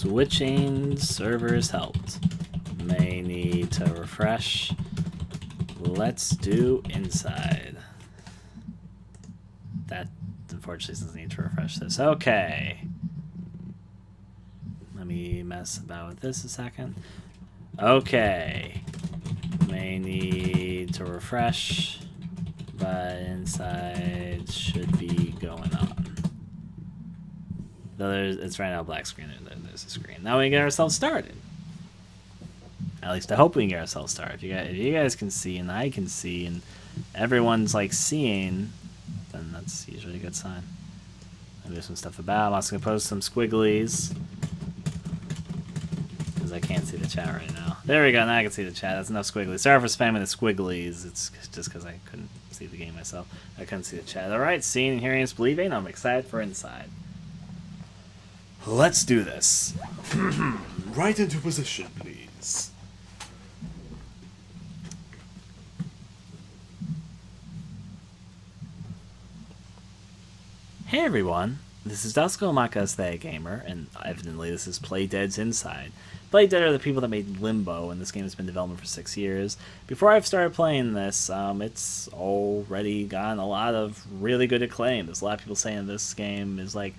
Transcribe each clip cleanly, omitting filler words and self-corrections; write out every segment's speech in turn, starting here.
Switching servers helped. May need to refresh. Let's do inside. That unfortunately doesn't need to refresh this. Okay. Let me mess about with this a second. Okay. May need to refresh, but inside should be going on. Though it's right now black screen. There's a screen. Now we can get ourselves started. At least I hope we can get ourselves started. If you guys can see and I can see and everyone's like seeing, then that's usually a good sign. I'll do some stuff about. I'm also gonna post some squigglies because I can't see the chat right now. There we go. Now I can see the chat. That's enough squigglies. Sorry for spamming the squigglies. It's just because I couldn't see the game myself. I couldn't see the chat. All right, seeing and hearing is believing. I'm excited for inside. Let's do this. Right into position, please. Hey everyone, this is Dusk, AestheticGamer, and evidently this is Playdead's Inside. Playdead are the people that made Limbo, and this game has been development for 6 years. Before I've started playing this, it's already gotten a lot of really good acclaim. There's a lot of people saying this game is like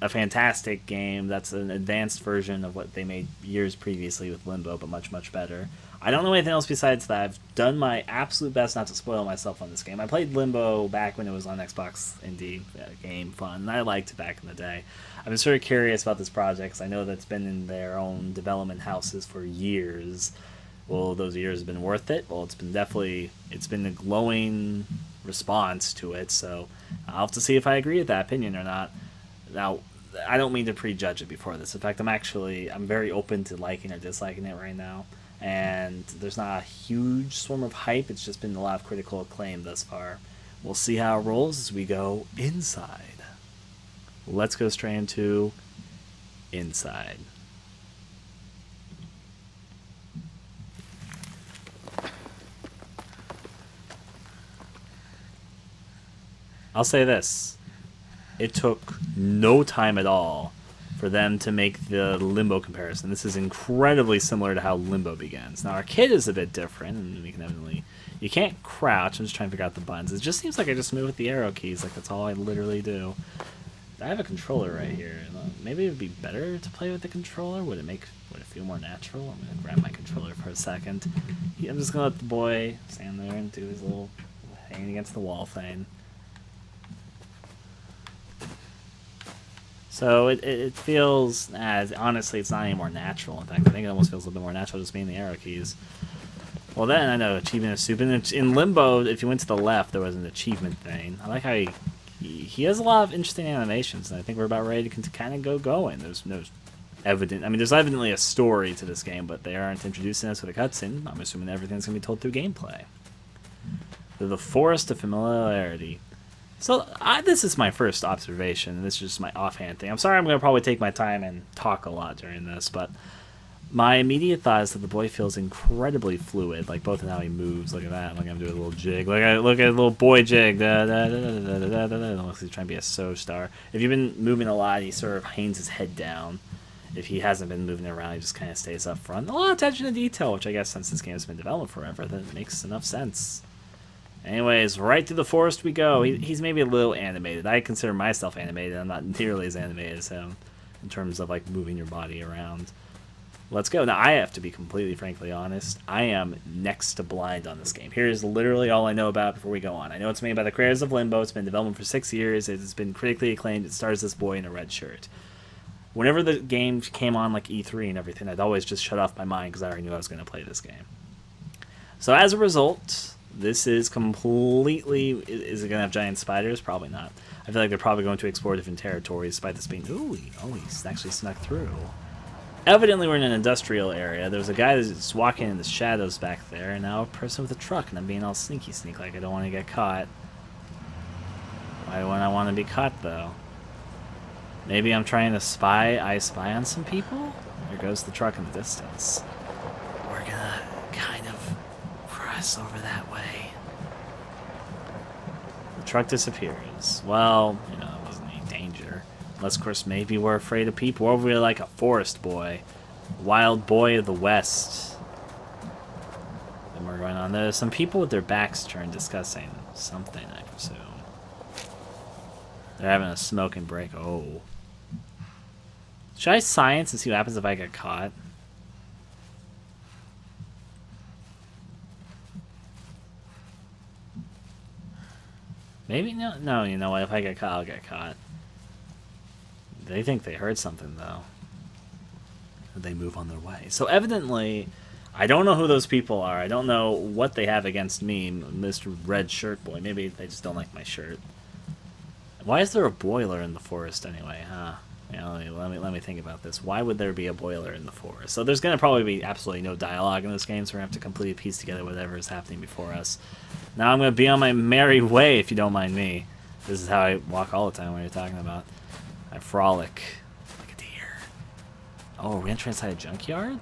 a fantastic game that's an advanced version of what they made years previously with Limbo, but much, much better. I don't know anything else besides that. I've done my absolute best not to spoil myself on this game. I played Limbo back when it was on Xbox Indie Game Fun, and I liked it back in the day. I've been sort of curious about this project because I know that's been in their own development houses for years. Will those years have been worth it? Well, it's been a glowing response to it, so I'll have to see if I agree with that opinion or not. Now, I don't mean to prejudge it before this. In fact, I'm very open to liking or disliking it right now. And there's not a huge swarm of hype. It's just been a lot of critical acclaim thus far. We'll see how it rolls as we go inside. Let's go straight into inside. I'll say this. It took no time at all for them to make the Limbo comparison. This is incredibly similar to how Limbo begins. Now, our kit is a bit different, and we can evidently... You can't crouch. I'm just trying to figure out the buttons. It just seems like I just move with the arrow keys. Like, that's all I literally do. I have a controller right here. Maybe it would be better to play with the controller. Would it feel more natural? I'm going to grab my controller for a second. I'm just going to let the boy stand there and do his little hanging against the wall thing. So it feels, honestly, it's not any more natural. In fact, I think it almost feels a little bit more natural just being the arrow keys. Well, then, I know, achievement is soup. In Limbo, if you went to the left, there was an achievement thing. I like how he has a lot of interesting animations, and I think we're about ready to kind of go going. There's there's evidently a story to this game, but they aren't introducing us with a cutscene. I'm assuming everything's going to be told through gameplay. The Forest of Familiarity. So, this is my first observation. This is just my offhand thing. I'm sorry I'm going to probably take my time and talk a lot during this, but my immediate thought is that the boy feels incredibly fluid, like both in how he moves. Look at that. Like I'm doing a little jig. Look at a little boy jig. Looks like he's trying to be a so star. If you've been moving a lot, he sort of hangs his head down. If he hasn't been moving around, he just kind of stays up front. A lot of attention to detail, which I guess since this game has been developed forever, that makes enough sense. Anyways, right through the forest we go. He's maybe a little animated. I consider myself animated. I'm not nearly as animated as him in terms of like moving your body around. Let's go. Now, I have to be completely frankly honest. I am next to blind on this game. Here's literally all I know about it before we go on. I know it's made by the creators of Limbo. It's been developed for 6 years. It's been critically acclaimed. It stars this boy in a red shirt. Whenever the game came on like E3 and everything, I'd always just shut off my mind because I already knew I was going to play this game. So as a result... This is completely... Is it going to have giant spiders? Probably not. I feel like they're probably going to explore different territories despite this being... Ooh, he's actually snuck through. Evidently, we're in an industrial area. There was a guy that's walking in the shadows back there, and now a person with a truck, and I'm being all sneaky like I don't want to get caught. Why would I want to be caught, though? Maybe I'm trying to spy... I spy on some people? There goes the truck in the distance. We're gonna kind of... over that way. The truck disappears. Well, it wasn't any danger. Unless, of course, maybe we're afraid of people, or we're like a forest boy. Wild boy of the West. And we're going on. There's some people with their backs turned discussing something, I presume. They're having a smoking break. Oh. Should I science and see what happens if I get caught? Maybe no. No, you know what? If I get caught, I'll get caught. They think they heard something, though. They move on their way. So evidently, I don't know who those people are. I don't know what they have against me, Mr. Red Shirt Boy. Maybe they just don't like my shirt. Why is there a boiler in the forest anyway, huh? You know, let me think about this. Why would there be a boiler in the forest? So there's going to probably be absolutely no dialogue in this game, so we're going to have to completely piece together whatever is happening before us. Now I'm going to be on my merry way, if you don't mind me. This is how I walk all the time. What are you talking about? I frolic like a deer. Oh, are we entering inside a junkyard?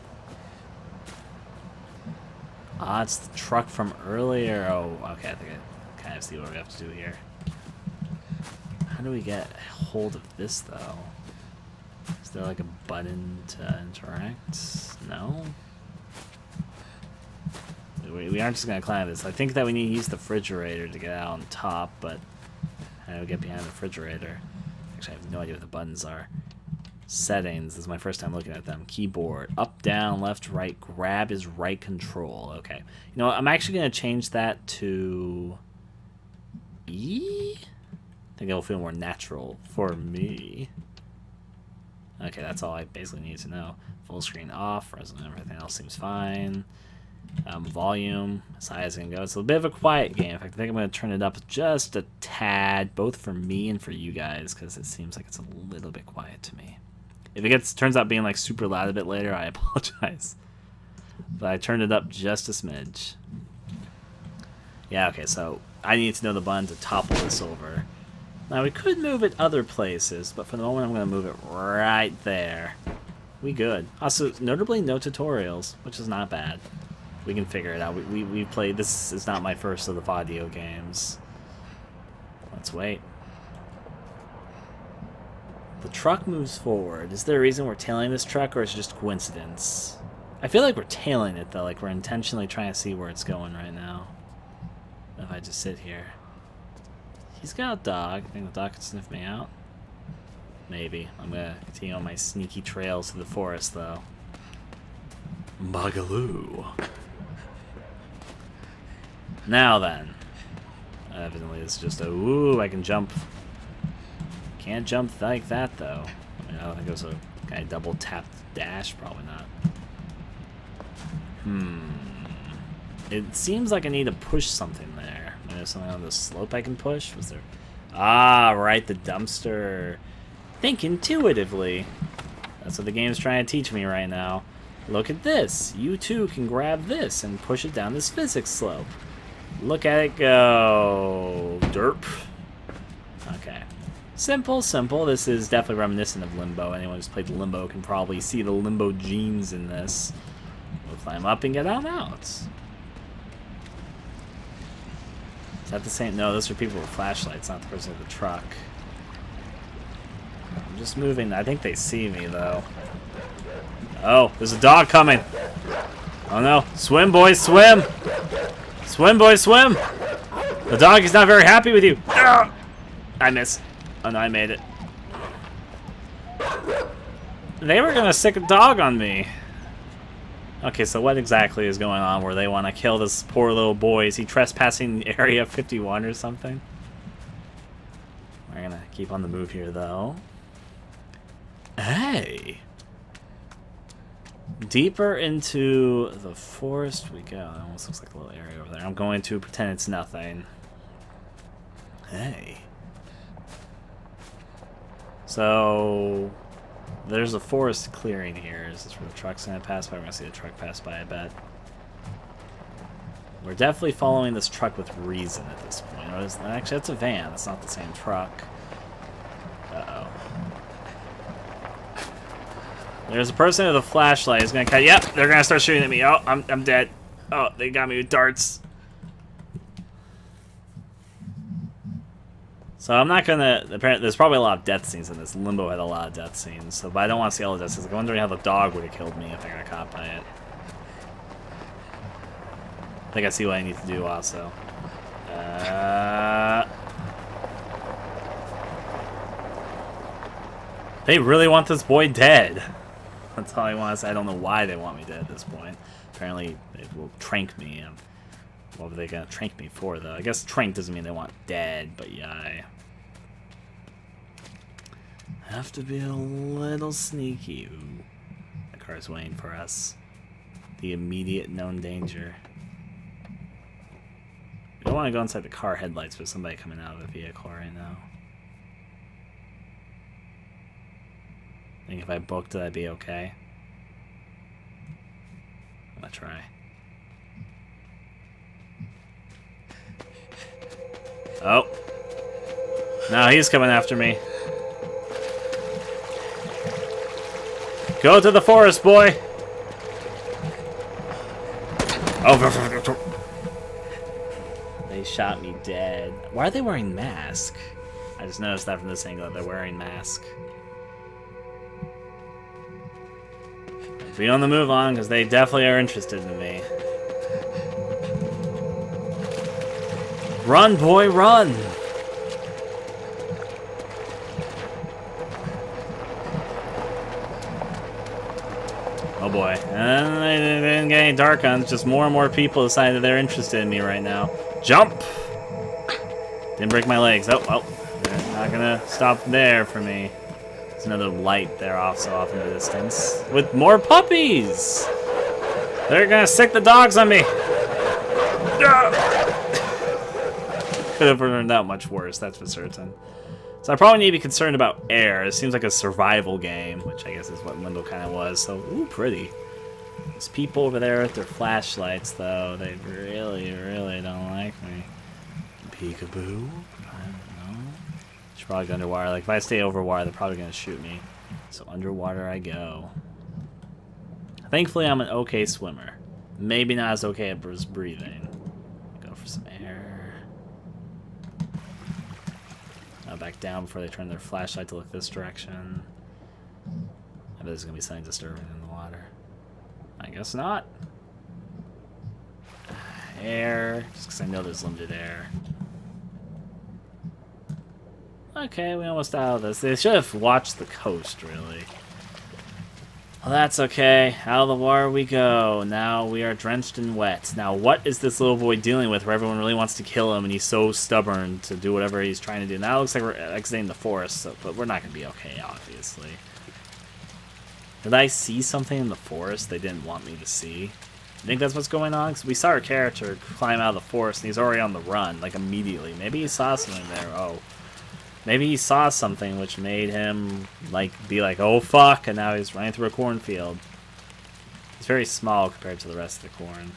Ah, it's the truck from earlier. Oh, okay, I think I kind of see what we have to do here. How do we get hold of this, though? Is there like a button to interact? No? We aren't just going to climb this. I think that we need to use the refrigerator to get out on top, but how do we get behind the refrigerator? Actually, I have no idea what the buttons are. Settings. This is my first time looking at them. Keyboard. Up, down, left, right. Grab is right control. Okay. You know what? I'm actually going to change that to E? I think it'll feel more natural for me. Okay, that's all I basically need to know. Full screen off. Everything else seems fine. Volume, as high as it can go. It's a bit of a quiet game. In fact, I think I'm going to turn it up just a tad, both for me and for you guys, because it seems like it's a little bit quiet to me. If it turns out being like super loud a bit later, I apologize. But I turned it up just a smidge. Yeah, okay, so I need to know the button to topple this over. Now, we could move it other places, but for the moment, I'm going to move it right there. We good. Also, notably, no tutorials, which is not bad. We can figure it out. We played... This is not my first of the audio games. Let's wait. The truck moves forward. Is there a reason we're tailing this truck, or is it just coincidence? I feel like we're tailing it, though. Like, we're intentionally trying to see where it's going right now. If I just sit here. He's got a dog. I think the dog can sniff me out. Maybe. I'm going to continue on my sneaky trails to the forest, though. Bagaloo. Now then. Evidently, it's just a... Ooh, I can jump. Can't jump like that, though. I mean, I don't think it was a kind of double tap dash. Probably not. It seems like I need to push something there. There's something on the slope I can push. Was there? Ah, right, the dumpster. Think intuitively. That's what the game's trying to teach me right now. Look at this. You too can grab this and push it down this physics slope. Look at it go. Derp. Okay. Simple, simple. This is definitely reminiscent of Limbo. Anyone who's played Limbo can probably see the Limbo genes in this. We'll climb up and get on out. Is that the same? No, those are people with flashlights, not the person with the truck. I'm just moving. I think they see me, though. Oh, there's a dog coming. Oh, no. Swim, boys, swim. Swim, boys, swim. The dog is not very happy with you. Ah! I missed. Oh, no, I made it. They were going to stick a dog on me. Okay, so what exactly is going on where they want to kill this poor little boy? Is he trespassing Area 51 or something? We're going to keep on the move here, though. Hey! Deeper into the forest we go. That almost looks like a little area over there. I'm going to pretend it's nothing. Hey. So... there's a forest clearing here. Is this where the truck's going to pass by? We're going to see the truck pass by, I bet. We're definitely following this truck with reason at this point. Actually, that's a van. That's not the same truck. Uh-oh. There's a person with a flashlight. Is going to cut. Yep, they're going to start shooting at me. Oh, I'm dead. Oh, they got me with darts. So I'm not gonna. Apparently, there's probably a lot of death scenes in this. Limbo had a lot of death scenes, so but I don't want to see all the death scenes. I'm wondering how the dog would have killed me if I got caught by it. I think I see what I need to do also. They really want this boy dead. That's all I want to say. I don't know why they want me dead at this point. Apparently, it will trank me. What were they gonna trank me for, though? I guess trank doesn't mean they want dead, but yeah, I have to be a little sneaky. Ooh, the car's waiting for us. The immediate known danger. We don't want to go inside the car headlights with somebody coming out of the vehicle right now. I think if I booked it, I'd be okay. I'm gonna try. Oh. No, he's coming after me. Go to the forest, boy! Oh, they shot me dead. Why are they wearing masks? I just noticed that from this angle, they're wearing masks. Be on the move on, because they definitely are interested in me. Run, boy, run! Oh boy. And they didn't get any dark guns, just more and more people decided they're interested in me right now. Jump! Didn't break my legs. Oh, well. They're not gonna stop there for me. There's another light there also off in the distance. With more puppies! They're gonna sick the dogs on me! Could have turned out much worse, that's for certain. So I probably need to be concerned about air. It seems like a survival game, which I guess is what Limbo kind of was. So, ooh, pretty. There's people over there with their flashlights, though. They really, really don't like me. Peekaboo? I don't know. Should probably go underwater. Like, if I stay over water, they're probably going to shoot me. So underwater I go. Thankfully, I'm an okay swimmer. Maybe not as okay at breathing. Go for some air. Back down before they turn their flashlight to look this direction. I bet there's going to be something disturbing in the water. I guess not. Air. Just because I know there's limited air. Okay, we almost out of this. They should have watched the coast, really. Well, that's okay. Out of the water we go. Now we are drenched and wet. Now, what is this little boy dealing with where everyone really wants to kill him and he's so stubborn to do whatever he's trying to do? Now it looks like we're exiting the forest, so, but we're not going to be okay, obviously. Did I see something in the forest they didn't want me to see? You think that's what's going on? Because we saw our character climb out of the forest and he's already on the run, like immediately. Maybe he saw something there. Oh. Maybe he saw something which made him be like, oh fuck, and now he's running through a cornfield. He's very small compared to the rest of the corn.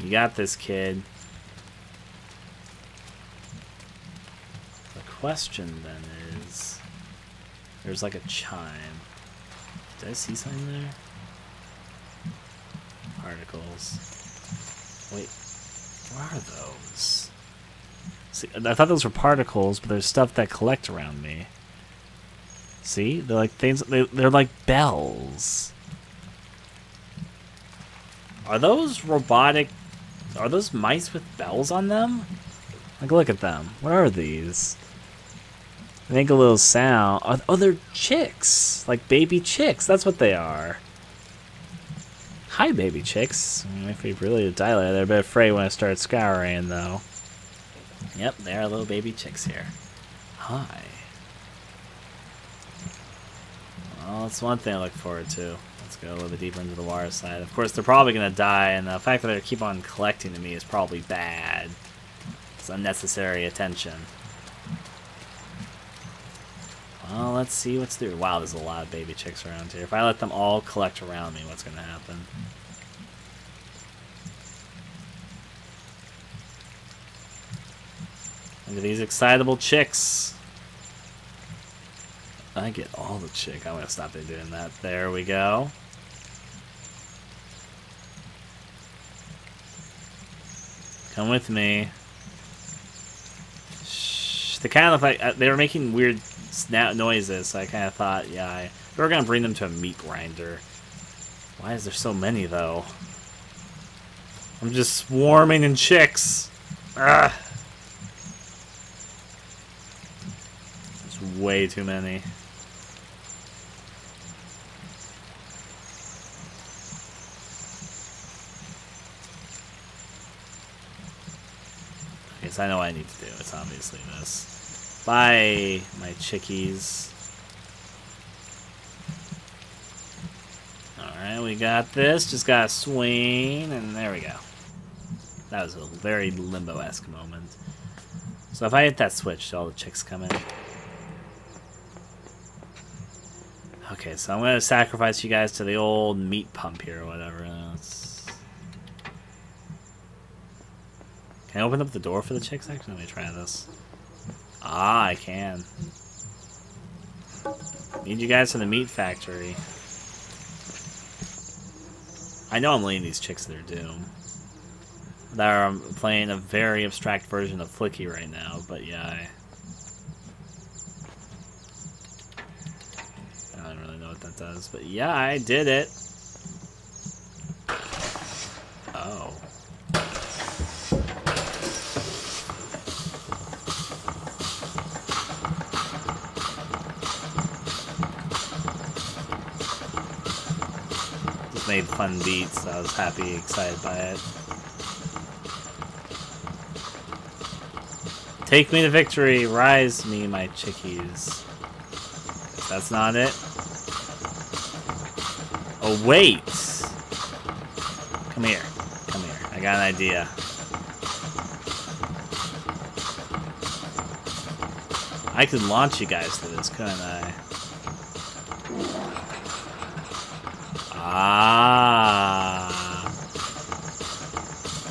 You got this, kid. The question then is, there's like a chime. Did I see something there? Particles. Wait, what are those? See, I thought those were particles, but there's stuff that collect around me. See? They're like things. They're like bells. Are those robotic? Are those mice with bells on them? Like, look at them. What are these? They make a little sound. Oh, they're chicks. Like baby chicks. That's what they are. Hi, baby chicks. I mean, if we really dilate, they're a bit afraid when I start scouring, though. Yep, there are little baby chicks here. Hi. Well, that's one thing I look forward to. Let's go a little bit deeper into the water side. Of course, they're probably going to die, and the fact that they keep on collecting to me is probably bad. It's unnecessary attention. Well, let's see what's through. Wow, there's a lot of baby chicks around here. If I let them all collect around me, what's going to happen? Look at these excitable chicks. I get all the chick. I'm going to stop doing that. There we go. Come with me. The kind of like they were making weird snap noises, so I kind of thought, yeah, we were gonna bring them to a meat grinder. Why is there so many though? I'm just swarming in chicks. Ugh. There's way too many. Okay, so I know what I need to do. It's obviously this. Bye, my chickies. Alright, we got this. Just gotta swing, and there we go. That was a very Limbo-esque moment. So if I hit that switch, all the chicks come in. Okay, so I'm gonna sacrifice you guys to the old meat pump here or whatever. Can I open up the door for the chicks? Actually, let me try this. Ah, I can. Need you guys for the meat factory. I know I'm leading these chicks to their doom. They're playing a very abstract version of Flicky right now, but yeah, I don't really know what that does, but yeah, I did it. Oh. Just made fun beats, so I was happy, excited by it. Take me to victory, rise me, my chickies. If that's not it. Oh, wait! Come here. Come here. I got an idea. I could launch you guys to this, couldn't I? Ah.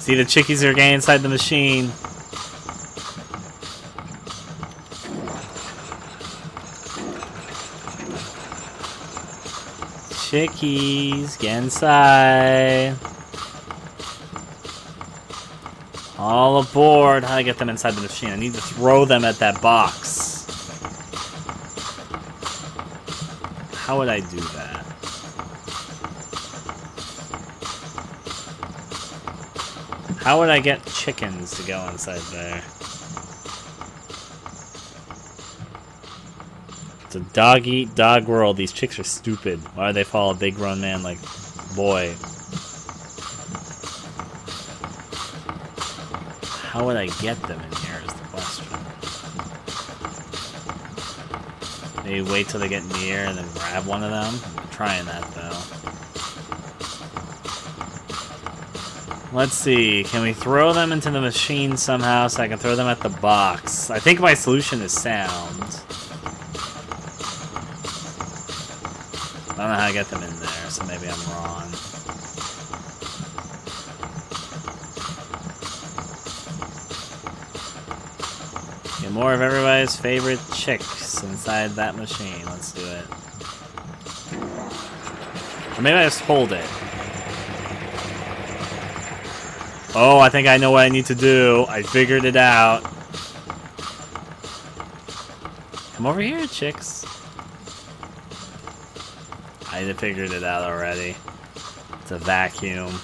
See, the chickies are getting inside the machine. Chickies, get inside. All aboard. How do I get them inside the machine? I need to throw them at that box. How would I do that? How would I get chickens to go inside there? It's a dog-eat-dog world. These chicks are stupid. Why do they follow a big grown man like boy? How would I get them in here is the question. Maybe wait till they get near and then grab one of them? I'm trying that though. Let's see. Can we throw them into the machine somehow so I can throw them at the box? I think my solution is sound. I don't know how to get them in there, so maybe I'm wrong. Get more of everybody's favorite chicks inside that machine. Let's do it. Or maybe I just hold it. Oh, I think I know what I need to do. I figured it out. Come over here, chicks. I figured it out already. It's a vacuum.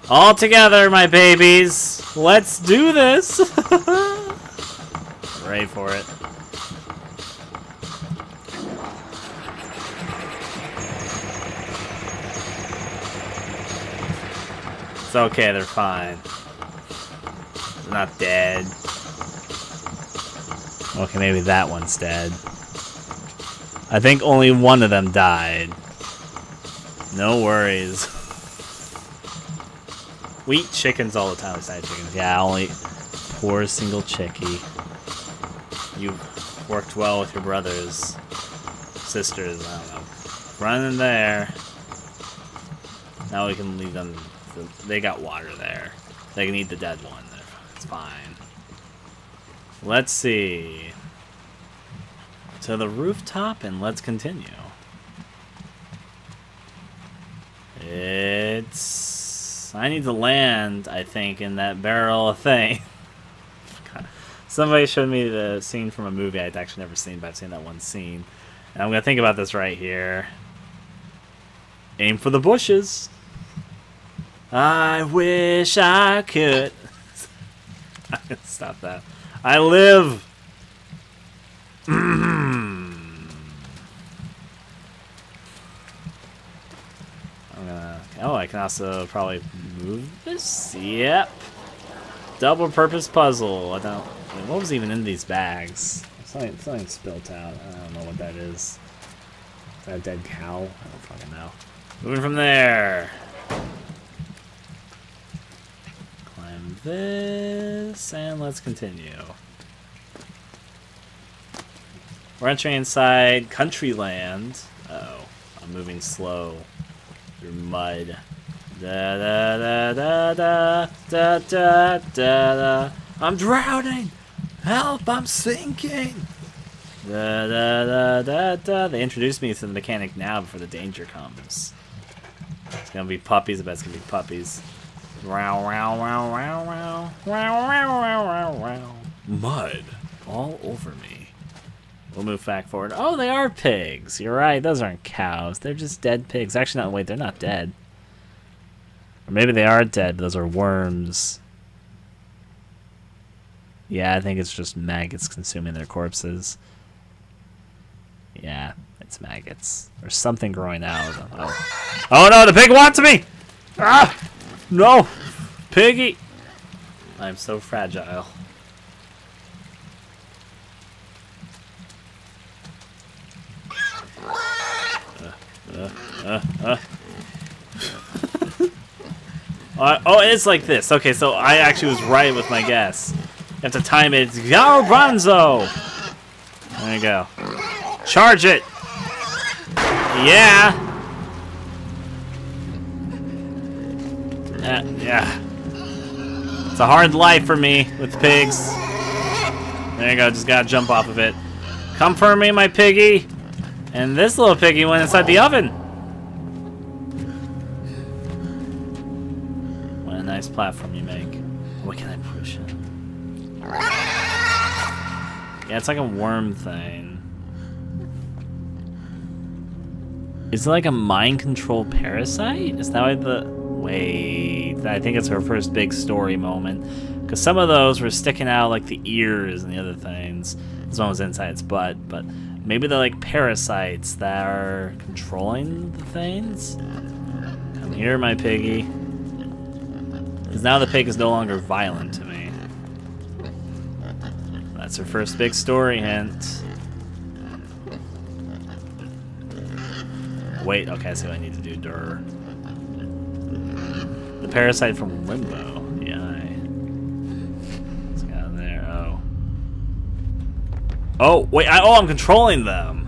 All together, my babies. Let's do this. Ready for it. It's okay, they're fine. They're not dead. Okay, maybe that one's dead. I think only one of them died. No worries. We eat chickens all the time, besides chickens. Yeah, only poor single chickie. You worked well with your brothers, sisters, I don't know. Run in there. Now we can leave them. They got water there. They can eat the dead one. It's fine. Let's see. To the rooftop and let's continue. I need to land, I think, in that barrel of thing. Somebody showed me the scene from a movie I'd actually never seen, but I've seen that one scene. And I'm gonna think about this right here. Aim for the bushes. I wish I could. Stop that. I live. Oh, I can also probably move this. Yep. Double purpose puzzle. I don't. What was even in these bags? Something spilt out. I don't know what that is. Is that a dead cow? I don't fucking know. Moving from there. Climb this, and let's continue. We're entering inside Countryland. Uh-oh. I'm moving slow through mud. Da da da da da da da da da. I'm drowning! Help! I'm sinking! Da da da da da. They introduced me to the mechanic now before the danger comes. It's gonna be puppies. I bet it's gonna be puppies. Wow wow wow wow wow wow wow wow wow. Mud all over me. We'll move back forward. Oh, they are pigs. You're right. Those aren't cows. They're just dead pigs. Actually, no. Wait, they're not dead. Or maybe they are dead, but those are worms. Yeah, I think it's just maggots consuming their corpses. Yeah, it's maggots. There's something growing out. Oh no, the pig wants me! Ah! No! Piggy! I'm so fragile. Oh, it's like this. Okay, so I actually was right with my guess. You have to time it. Go, Bronzo! There you go. Charge it! Yeah! Yeah. It's a hard life for me with pigs. There you go, just gotta jump off of it. Come for me, my piggy! And this little piggy went inside the oven! What a nice platform you make. What can I push it? Yeah, it's like a worm thing. Is it like a mind control parasite? Is that why the... Wait, I think it's her first big story moment. Because some of those were sticking out like the ears and the other things. This one was inside its butt, but maybe they're like parasites that are controlling the things? Come here, my piggy. Because now the pig is no longer violent to me. That's her first big story hint. Wait, okay, I see what I need to do. Durr. The parasite from Limbo. Yeah. Let's get out of there. Oh. Oh, wait. I'm controlling them.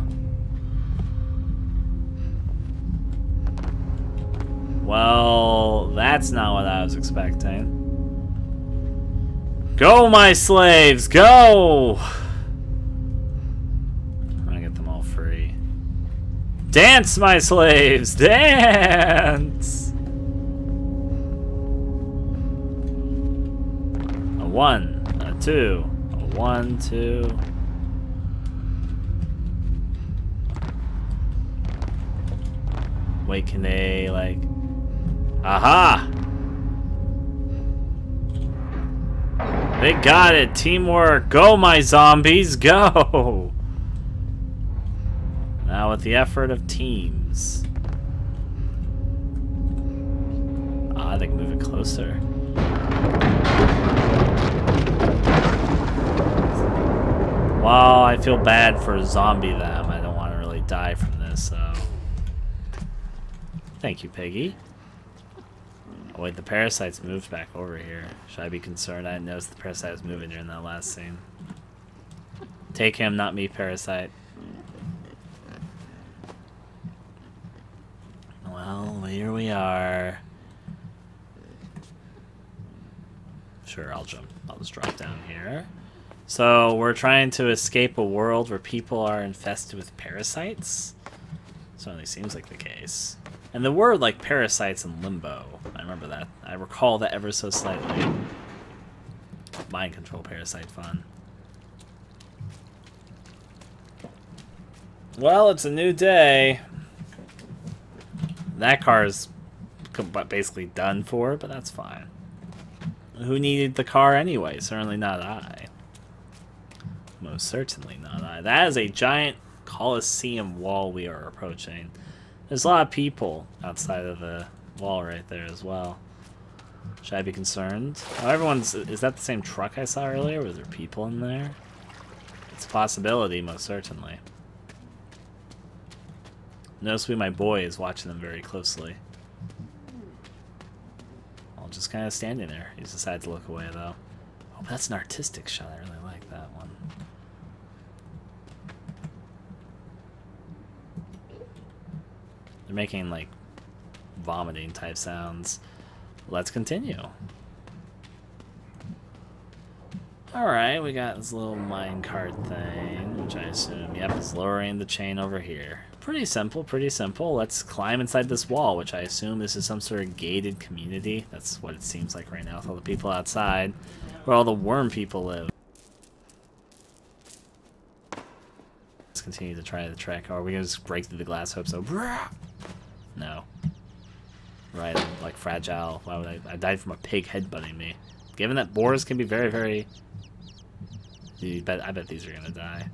Well, that's not what I was expecting. Go, my slaves, go! I'm gonna get them all free. Dance, my slaves, dance! A 1, a 2, a 1, 2. Wait, can they, like... Aha! They got it! Teamwork! Go, my zombies! Go! Now with the effort of teams. Ah, they can move it closer. Well, I feel bad for zombie them. I don't want to really die from this, so... Thank you, Piggy. Oh wait, the parasite's moved back over here. Should I be concerned? I didn't notice the parasite was moving during that last scene. Take him, not me, parasite. Well, here we are. Sure, I'll jump. I'll just drop down here. So, we're trying to escape a world where people are infested with parasites? Certainly seems like the case. And there were, like, parasites in Limbo. I remember that. I recall that ever so slightly. Mind control parasite fun. Well, it's a new day. That car is basically done for, but that's fine. Who needed the car anyway? Certainly not I. Most certainly not I. That is a giant Colosseum wall we are approaching. There's a lot of people outside of the wall right there as well. Should I be concerned? Oh, everyone's... Is that the same truck I saw earlier? Was there people in there? It's a possibility, most certainly. Noticeably, my boy is watching them very closely. I'll just kind of standing there. He's decided to look away, though. Oh, but that's an artistic shot. I really like that one. They're making, like, vomiting type sounds. Let's continue. Alright, we got this little minecart thing, which I assume, yep, is lowering the chain over here. Pretty simple, pretty simple. Let's climb inside this wall, which I assume this is some sort of gated community. That's what it seems like right now with all the people outside, where all the worm people live. Let's continue to try the trek. Or are we gonna just break through the glass? Hope so. No. Right, I'm like fragile. Why would I died from a pig headbutting me. Given that boars can be very, very... I bet these are gonna die.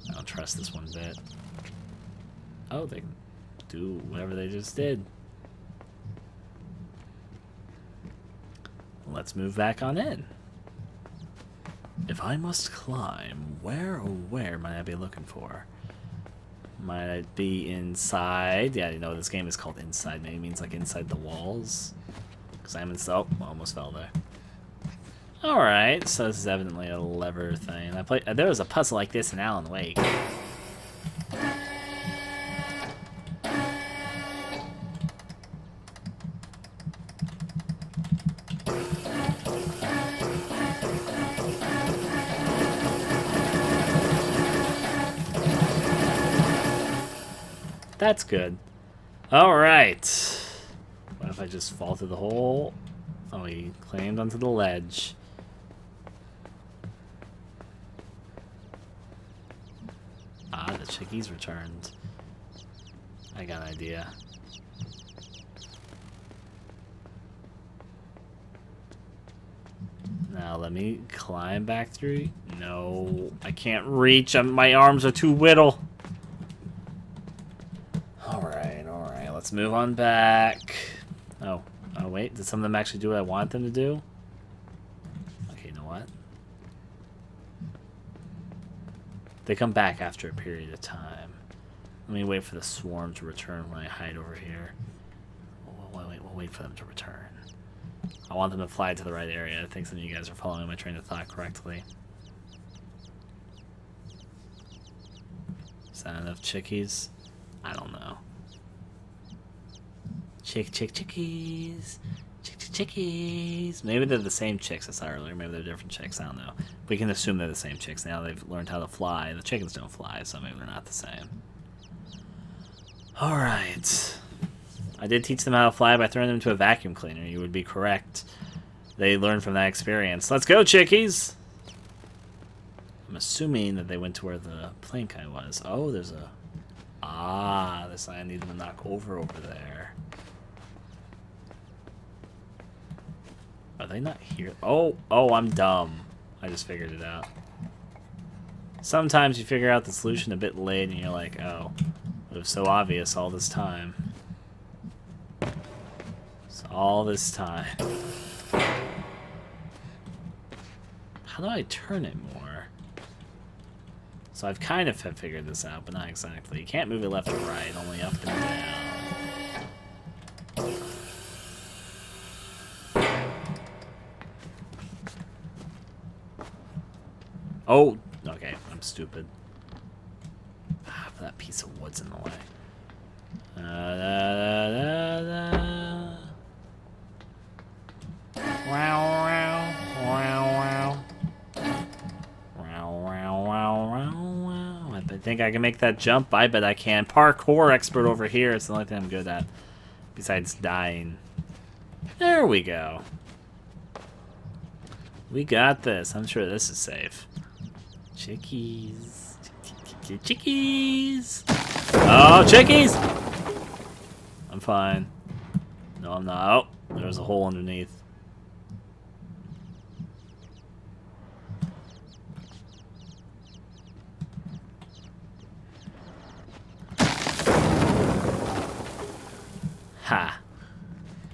I don't trust this one bit. Oh, they do whatever they just did. Let's move back on in. If I must climb, where oh where might I be looking for? Might I be inside? Yeah, you know this game is called Inside. Maybe it means like inside the walls. Because I'm in... Oh, almost fell there. Alright, so this is evidently a lever thing. There was a puzzle like this in Alan Wake. That's good. Alright. What if I just fall through the hole? Oh, he claimed onto the ledge. Ah, the chickies returned. I got an idea. Now let me climb back through. No, I can't reach. My arms are too little. Alright, let's move on back. Oh, wait, did some of them actually do what I want them to do? Okay, you know what? They come back after a period of time. Let me wait for the swarm to return when I hide over here. We'll wait for them to return. I want them to fly to the right area. I think some of you guys are following my train of thought correctly. Is that enough chickies? I don't know. Chickies. Chickies. Maybe they're the same chicks I saw earlier. Maybe they're different chicks. I don't know. We can assume they're the same chicks. Now they've learned how to fly. The chickens don't fly, so maybe they're not the same. Alright. I did teach them how to fly by throwing them into a vacuum cleaner. You would be correct. They learned from that experience. Let's go, chickies! I'm assuming that they went to where the plane guy was. Oh, there's a... Ah, this I need them to knock over there. Are they not here? Oh, I'm dumb. I just figured it out. Sometimes you figure out the solution a bit late and you're like, oh, it was so obvious all this time. So all this time. How do I turn it more? So I've kind of figured this out, but not exactly. You can't move it left or right, only up and down. Oh, okay, I'm stupid. Ah, but that piece of wood's in the way. I think I can make that jump. I bet I can. Parkour expert over here. It's the only thing I'm good at, besides dying. There we go. We got this. I'm sure this is safe. Chickies. Chickies! Oh, chickies! I'm fine. No, I'm not. Oh, there's a hole underneath. Ha!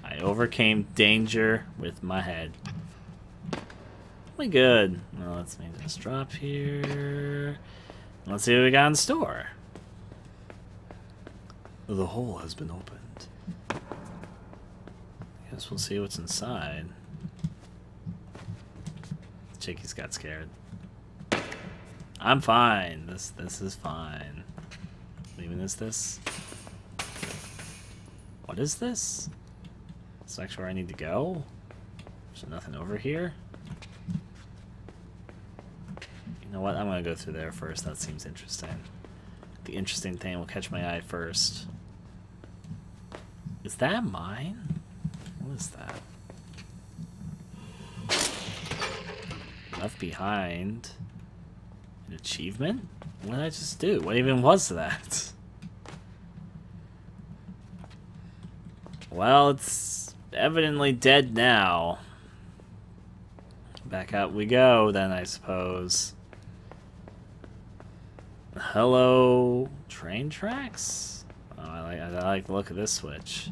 I overcame danger with my head. We good. Well, let's make this drop here. Let's see what we got in store. The hole has been opened. Guess we'll see what's inside. Chickies got scared. I'm fine. This is fine. Leaving this. What is this? It's actually where I need to go. There's nothing over here. You know what? I'm gonna go through there first. That seems interesting. The interesting thing will catch my eye first. Is that mine? What is that? Left behind. An achievement? What did I just do? What even was that? Well, it's evidently dead now. Back out we go, then, I suppose. Hello, train tracks? Oh, I like the look of this switch.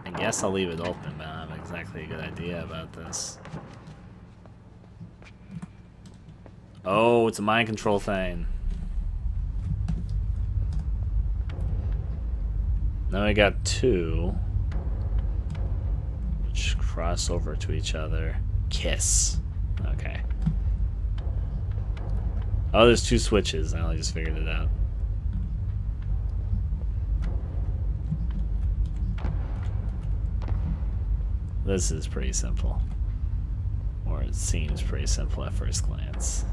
I guess I'll leave it open, but I don't have exactly a good idea about this. Oh, it's a mind control thing. Now I got two, which cross over to each other. Kiss. Okay. Oh, there's two switches. I only just figured it out. This is pretty simple. Or it seems pretty simple at first glance.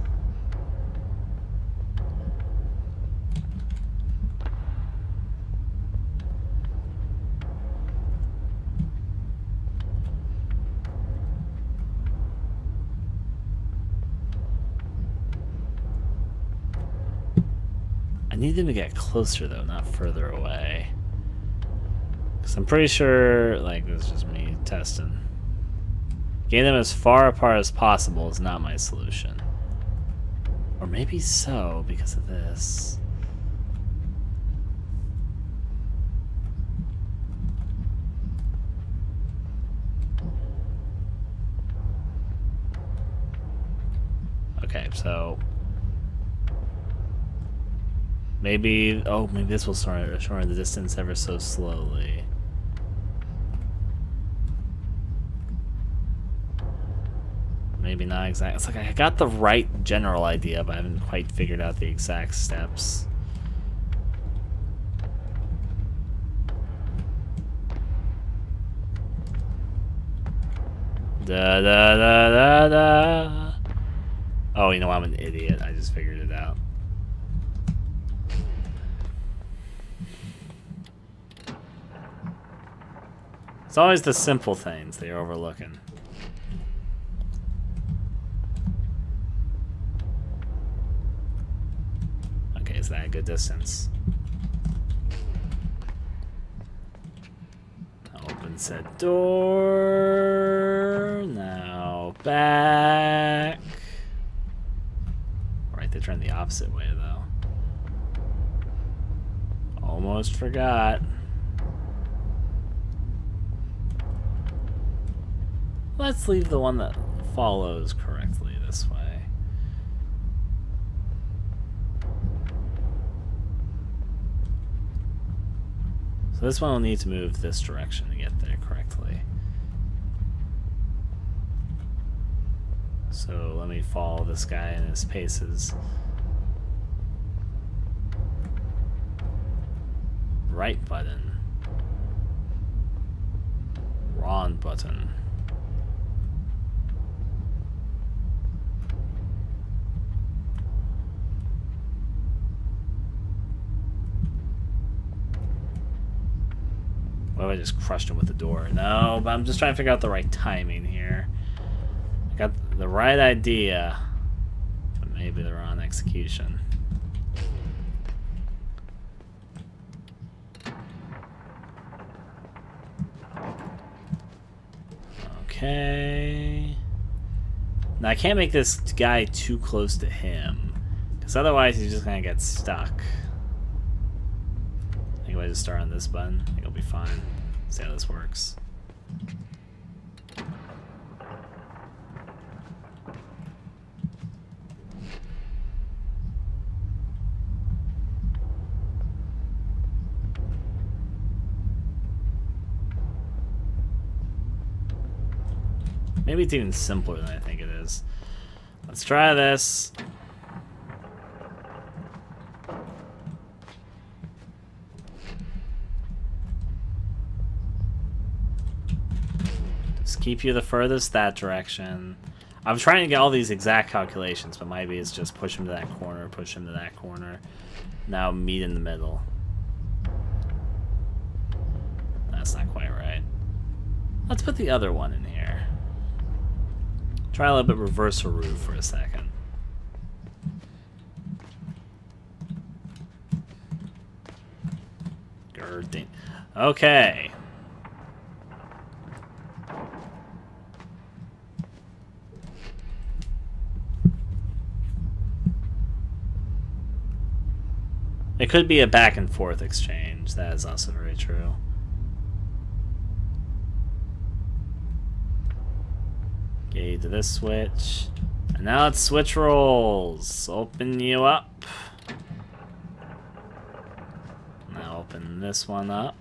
I need them to get closer though, not further away. Because I'm pretty sure, like, this is just me testing. Getting them as far apart as possible is not my solution. Or maybe so, because of this. Okay, so... maybe... oh, maybe this will shorten the distance ever so slowly. Maybe not exactly. It's like I got the right general idea, but I haven't quite figured out the exact steps. Da da da da da. Oh, you know, I'm an idiot. I just figured it out. It's always the simple things that you're overlooking. Okay, is that a good distance? Open said door. Now back. Right, they turned the opposite way though. Almost forgot. Let's leave the one that follows correctly this way. So this one will need to move this direction to get there correctly. So let me follow this guy in his paces. Right button. Wrong button. What if I just crushed him with the door? No, but I'm just trying to figure out the right timing here. I got the right idea, but maybe the wrong execution. Okay. Now I can't make this guy too close to him, because otherwise he's just gonna get stuck. I think if I just start on this button, I think it'll be fine. See how this works. Maybe it's even simpler than I think it is. Let's try this. Just keep you the furthest that direction. I'm trying to get all these exact calculations, but maybe it's just push him to that corner, push him to that corner. Now meet in the middle. That's not quite right. Let's put the other one in here. Try a little bit reverse Haru for a second. Girding. Okay. It could be a back and forth exchange. That is also very true. Get you to this switch. And now it's switch rolls. Open you up. Now open this one up.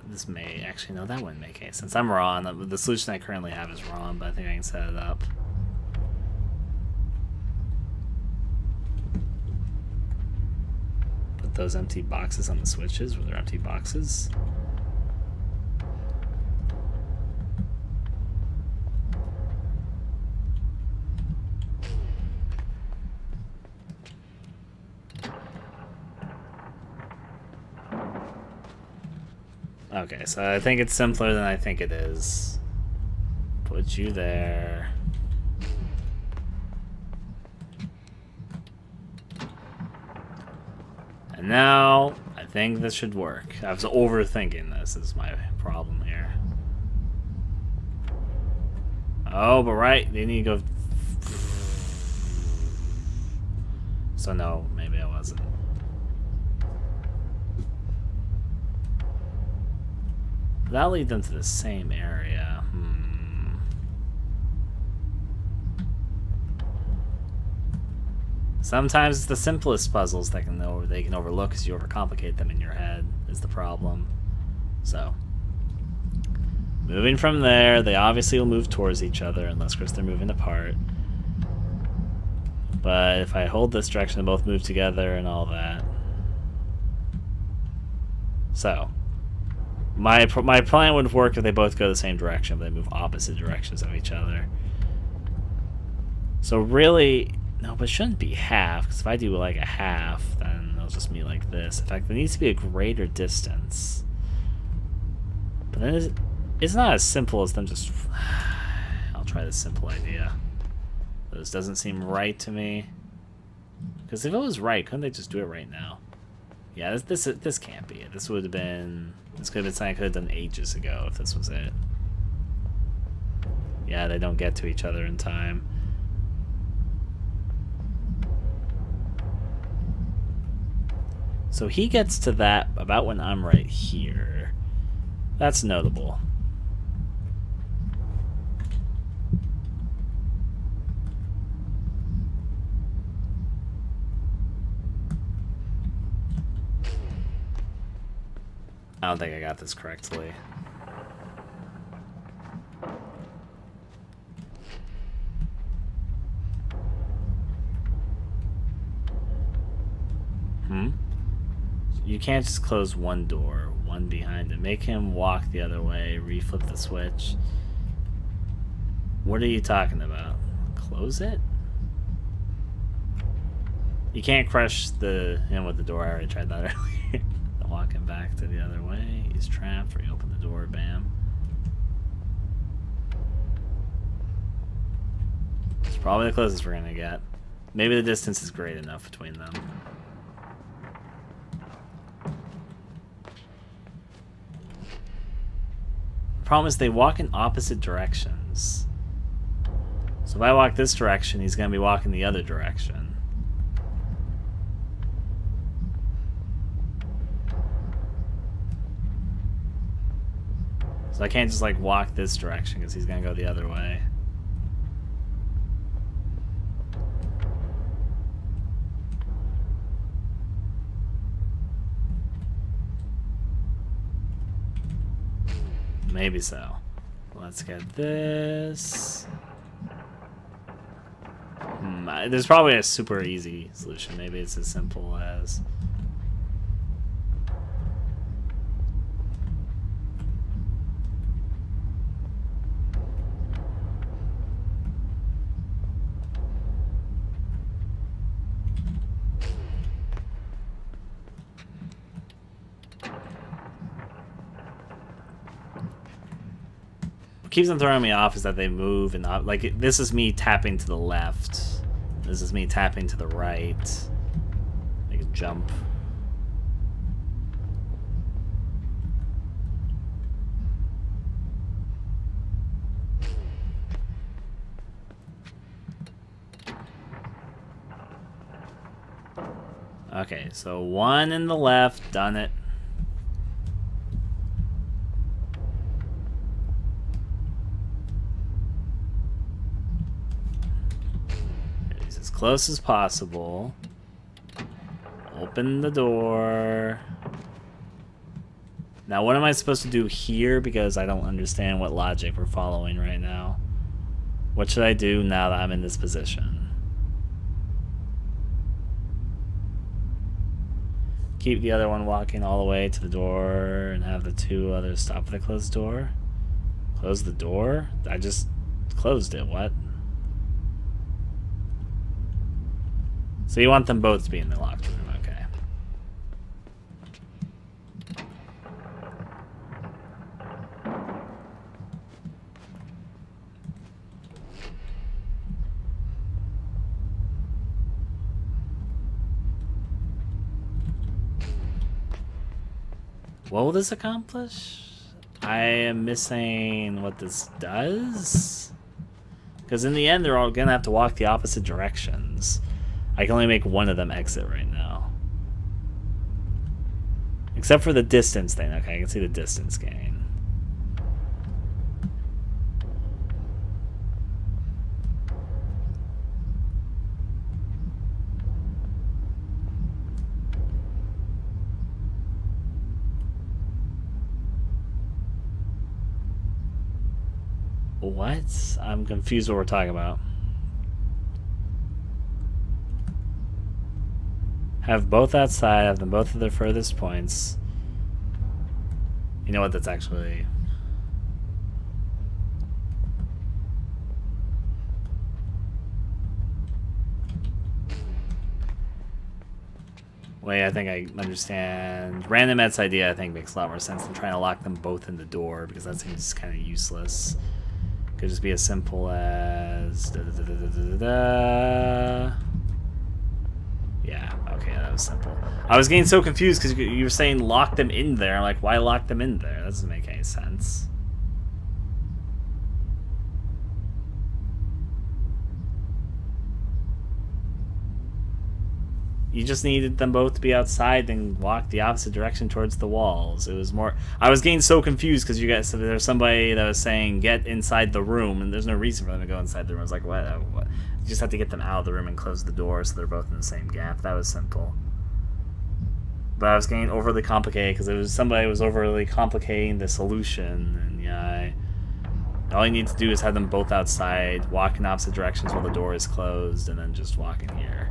This may actually, no, that wouldn't make any sense. I'm wrong. The solution I currently have is wrong, but I think I can set it up. Put those empty boxes on the switches. Were there empty boxes? Okay, so I think it's simpler than I think it is. Put you there. And now, I think this should work. I was overthinking this, is my problem here. Oh, but right, they need to go... So no, maybe I wasn't. That'll lead them to the same area. Sometimes it's the simplest puzzles that they can overlook because you overcomplicate them in your head is the problem. So, moving from there, they obviously will move towards each other unless, of course, they're moving apart. But if I hold this direction, they both move together and all that. So, my plan would work if they both go the same direction, but they move opposite directions of each other. So really, no, but it shouldn't be half, because if I do like a half, then it'll just be like this. In fact, there needs to be a greater distance. But then it's not as simple as them just... I'll try this simple idea. This doesn't seem right to me. Because if it was right, couldn't they just do it right now? Yeah, this can't be it. This would have been... This could have been something I could have done ages ago if this was it. Yeah, they don't get to each other in time. So he gets to that about when I'm right here. That's notable. I don't think I got this correctly. You can't just close one door, one behind it. Make him walk the other way, reflip the switch. What are you talking about? Close it? You can't crush him with the door. I already tried that earlier. Walk him back to the other way. He's trapped. Reopen the door. Bam. It's probably the closest we're gonna get. Maybe the distance is great enough between them. Problem is they walk in opposite directions. So if I walk this direction, he's going to be walking the other direction. So I can't just like walk this direction because he's going to go the other way. Maybe so. Let's get this. There's probably a super easy solution. Maybe it's as simple as... What keeps on throwing me off is that they move and like this is me tapping to the left. This is me tapping to the right. Make a jump. Okay, so one in the left, done it. Close as possible. Open the door. Now what am I supposed to do here? Because I don't understand what logic we're following right now. What should I do now that I'm in this position? Keep the other one walking all the way to the door and have the two others stop at the closed door? Close the door? I just closed it. What? So you want them both to be in the locked room, okay. What will this accomplish? I am missing what this does? Because in the end, they're all going to have to walk the opposite directions. I can only make one of them exit right now. Except for the distance thing. Okay, I can see the distance gain. What? I'm confused what we're talking about. Have both outside, have them both at their furthest points. You know what, that's actually... Wait, I think I understand. Random Ed's idea, I think, makes a lot more sense than trying to lock them both in the door, because that seems kind of useless. Could just be as simple as... Yeah, okay, that was simple. I was getting so confused because you were saying lock them in there. I'm like, why lock them in there? That doesn't make any sense. You just needed them both to be outside and walk the opposite direction towards the walls. It was more... I was getting so confused because you guys... There's somebody that was saying get inside the room, and there's no reason for them to go inside the room. I was like, what? You just have to get them out of the room and close the door so they're both in the same gap. That was simple. But I was getting overly complicated because it was somebody was overly complicating the solution, and yeah, all you need to do is have them both outside, walk in opposite directions while the door is closed, and then just walk in here.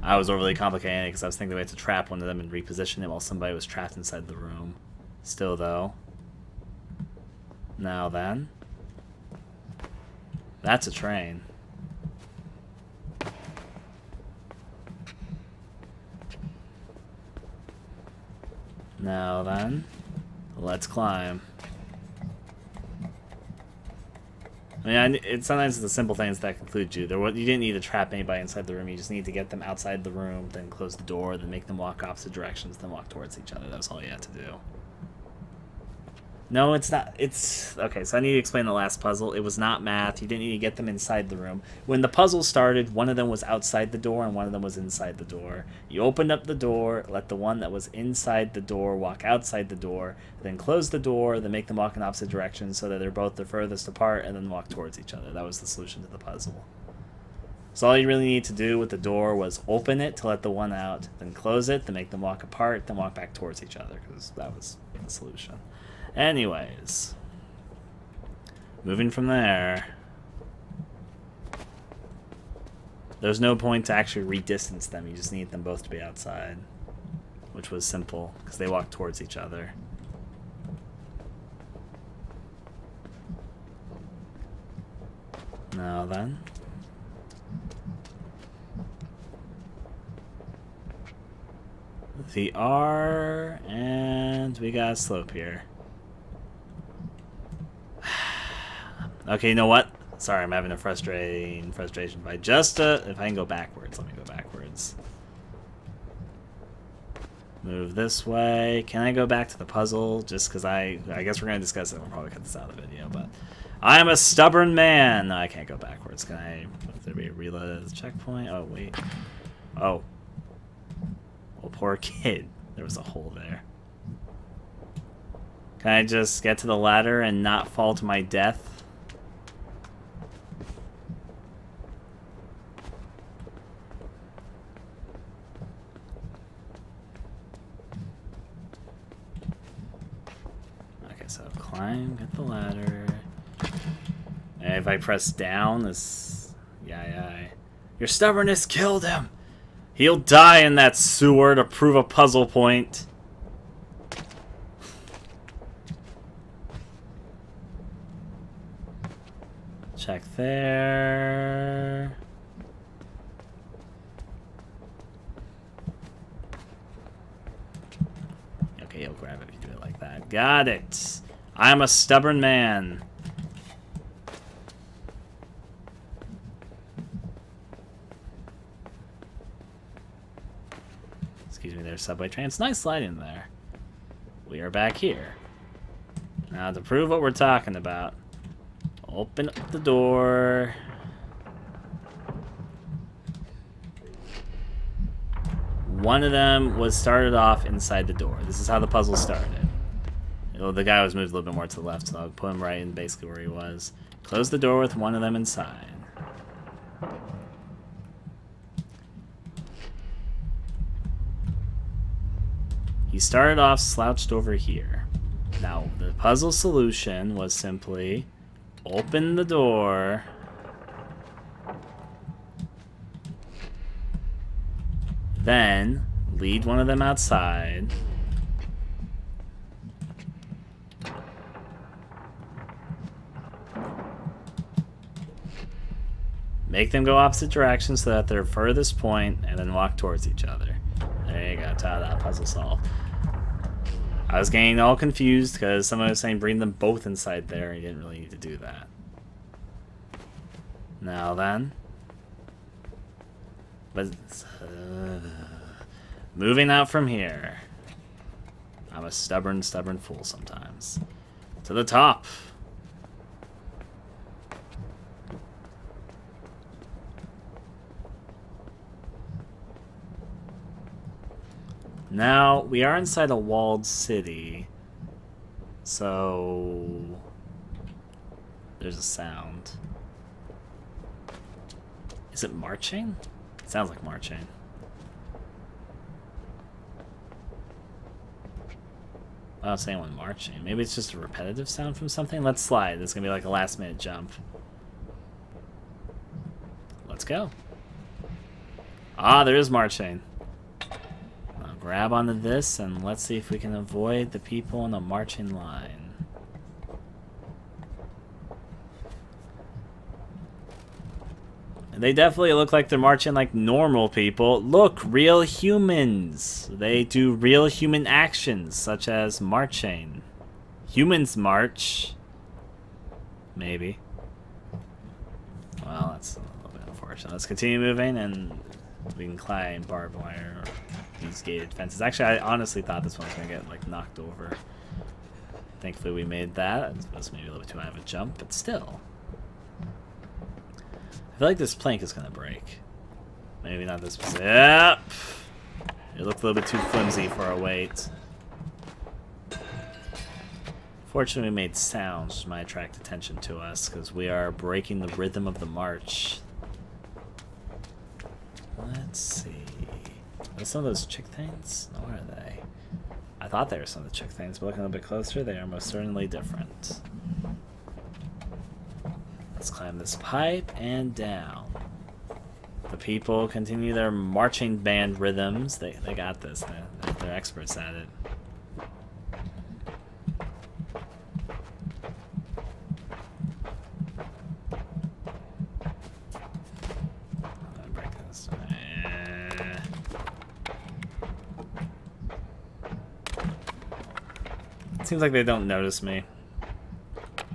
I was overly complicating it because I was thinking we had to trap one of them and reposition it while somebody was trapped inside the room. Still, though. Now then. That's a train. Now then. Let's climb. I mean, sometimes it's the simple things that conclude you. You didn't need to trap anybody inside the room. You just need to get them outside the room, then close the door, then make them walk opposite directions, then walk towards each other. That was all you had to do. No, it's not. It's... Okay, so I need to explain the last puzzle. It was not math. You didn't need to get them inside the room. When the puzzle started, one of them was outside the door and one of them was inside the door. You opened up the door, let the one that was inside the door walk outside the door, then close the door, then make them walk in opposite directions so that they're both the furthest apart, and then walk towards each other. That was the solution to the puzzle. So all you really need to do with the door was open it to let the one out, then close it, then make them walk apart, then walk back towards each other, because that was the solution. Anyways, moving from there, there's no point to actually re-distance them. You just need them both to be outside, which was simple because they walk towards each other. Now then. The R, and we got a slope here. Okay, you know what? Sorry, I'm having a frustration. If I can go backwards, let me go backwards. Move this way. Can I go back to the puzzle? Just because I guess we're going to discuss it. We'll probably cut this out of the video, but I am a stubborn man. No, I can't go backwards. Can I? Would there be a reload as a checkpoint? Oh, wait. Oh. Oh, poor kid. There was a hole there. Can I just get to the ladder and not fall to my death? Okay, so climb, get the ladder. And if I press down, this... Yeah. Your stubbornness killed him! He'll die in that sewer to prove a puzzle point. Check there. Okay, he'll grab it if you do it like that. Got it. I'm a stubborn man. Excuse me there, subway train. It's nice sliding there. We are back here. Now to prove what we're talking about, open up the door. One of them was started off inside the door. This is how the puzzle started. Well, the guy was moved a little bit more to the left, so I'll put him right in basically where he was. Close the door with one of them inside. He started off slouched over here. Now, the puzzle solution was simply open the door, then lead one of them outside, make them go opposite directions so that they're furthest point, and then walk towards each other. There you go, ta-da, puzzle solved. I was getting all confused because someone was saying bring them both inside there, and you didn't really need to do that. Now then. But moving out from here. I'm a stubborn fool sometimes. To the top. Now, we are inside a walled city, so there's a sound. Is it marching? It sounds like marching. was saying when marching. Maybe it's just a repetitive sound from something. Let's slide. This is gonna be like a last-minute jump. Let's go. Ah, there is marching. I'll grab onto this and let's see if we can avoid the people in the marching line. They definitely look like they're marching like normal people. Look, real humans. They do real human actions, such as marching. Humans march. Maybe. Well, that's a little bit unfortunate. Let's continue moving, and we can climb barbed wire or these gated fences. Actually, I honestly thought this one was going to get, like, knocked over. Thankfully, we made that. It was maybe a little bit too high of a jump, but still. I feel like this plank is gonna break. Maybe not this. Yep. It looked a little bit too flimsy for our weight. Fortunately, we made sounds which might attract attention to us because we are breaking the rhythm of the march. Let's see. Are some of those chick things? No, where are they? I thought they were some of the chick things, but looking a little bit closer, they are most certainly different. Let's climb this pipe and down. The people continue their marching band rhythms. They got this. They're experts at it. I'll break this. It seems like they don't notice me.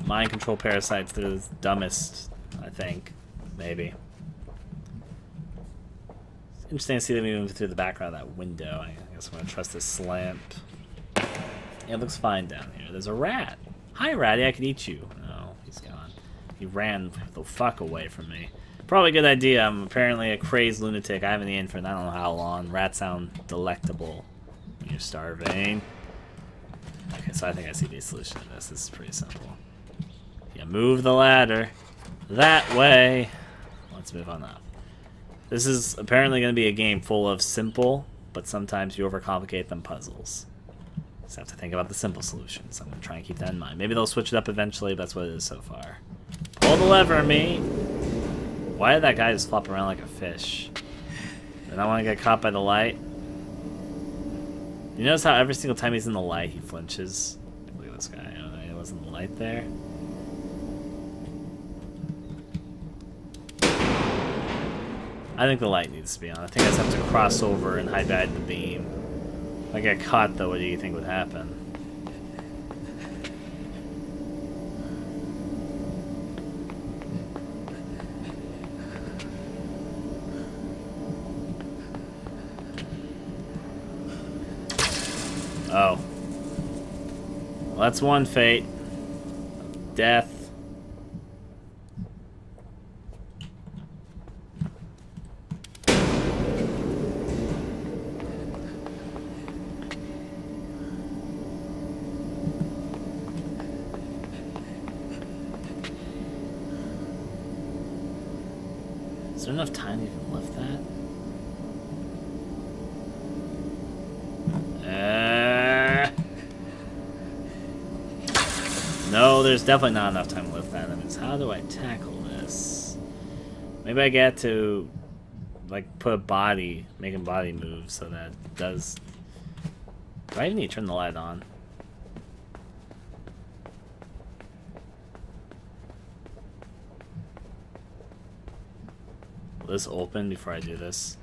Mind control parasites, they're the dumbest, I think. Maybe. It's interesting to see them even through the background of that window. I guess I'm going to trust this lamp. Yeah, it looks fine down here. There's a rat. Hi, Ratty, I could eat you. No, he's gone. He ran the fuck away from me. Probably a good idea. I'm apparently a crazed lunatic. I haven't eaten for I don't know how long. Rats sound delectable when you're starving. Okay, so I think I see the solution to this. This is pretty simple. You move the ladder that way. Let's move on up. This is apparently going to be a game full of simple, but sometimes you overcomplicate them puzzles. Just have to think about the simple solutions. I'm going to try and keep that in mind. Maybe they'll switch it up eventually, but that's what it is so far. Pull the lever, me. Why did that guy just flop around like a fish? Did I want to get caught by the light? You notice how every single time he's in the light, he flinches? Look at this guy. I don't know, he wasn't the light there. I think the light needs to be on. I think I just have to cross over and hide behind the beam. If I get caught, though, what do you think would happen? Oh. Well, that's one fate. Death. Is there enough time to even lift that? No, there's definitely not enough time to lift that. That means, how do I tackle this? Maybe I get to, like, put a body, make a body move so that it does... Do I even need to turn the light on? Will this open before I do this?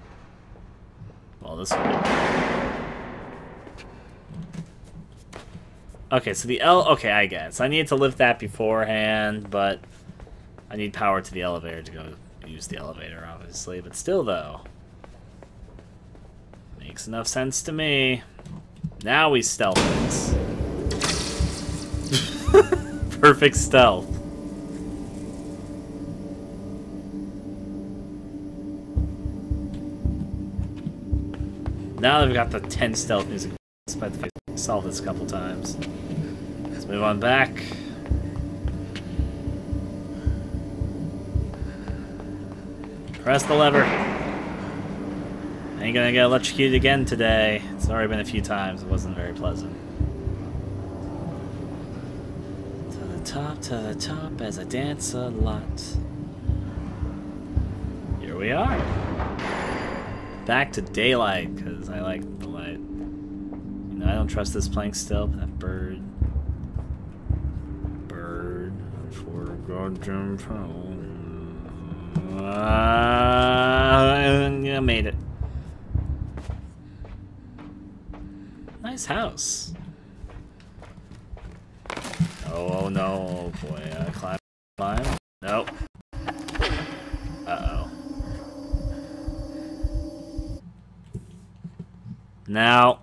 Well, this will be... Okay, so the okay, I guess. I need to lift that beforehand, but I need power to the elevator to go use the elevator, obviously. But still, though. Makes enough sense to me. Now we stealth it. Perfect stealth. Now that we've got the 10 stealth music, despite the fact that we solved this a couple times. Let's move on back. Press the lever. Ain't gonna get electrocuted again today. It's already been a few times. It wasn't very pleasant. to the top as I dance a lot. Here we are. Back to daylight, because I like the light. You know, I don't trust this plank still, but that bird. Bird. For goddamn yeah, made it. Nice house. Oh no, oh boy, climb. Nope. Uh-oh. Now,